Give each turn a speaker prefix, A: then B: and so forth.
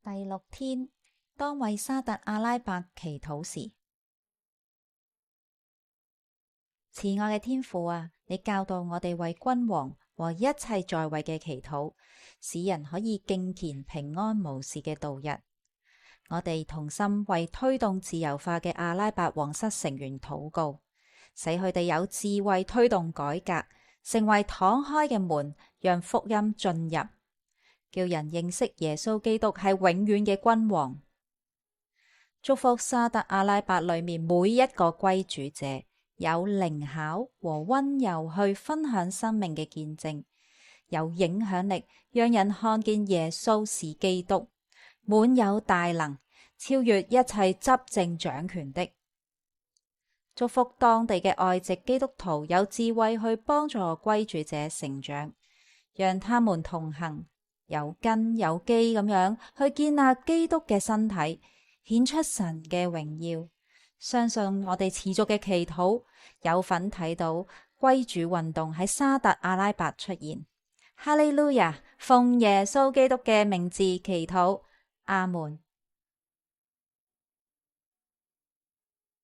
A: 第6天，當為沙特阿拉伯祈禱時，慈愛嘅天父啊，你教導我哋為君王和一切在位嘅祈禱，使人可以敬虔平安無事嘅度日。我哋同心為推動自由化嘅阿拉伯皇室成員禱告，使佢哋有智慧推動改革，成為敞開嘅門，讓福音進入，叫人認識耶穌基督係永遠嘅君王。祝福沙特阿拉伯裏面每一個歸主者，有靈巧和溫柔去分享生命嘅見證，有影響力，讓人看見耶穌是基督，滿有大能，超越一切執政掌權的。祝福當地嘅外籍基督徒有智慧去幫助歸主者成長，讓他們同行，有根有基咁樣去建立基督嘅身體，顯出神嘅榮耀。相信我哋持續嘅祈禱，有份睇到歸主運動喺沙特阿拉伯出現。哈利路亞，奉耶穌基督嘅名字祈禱，阿門。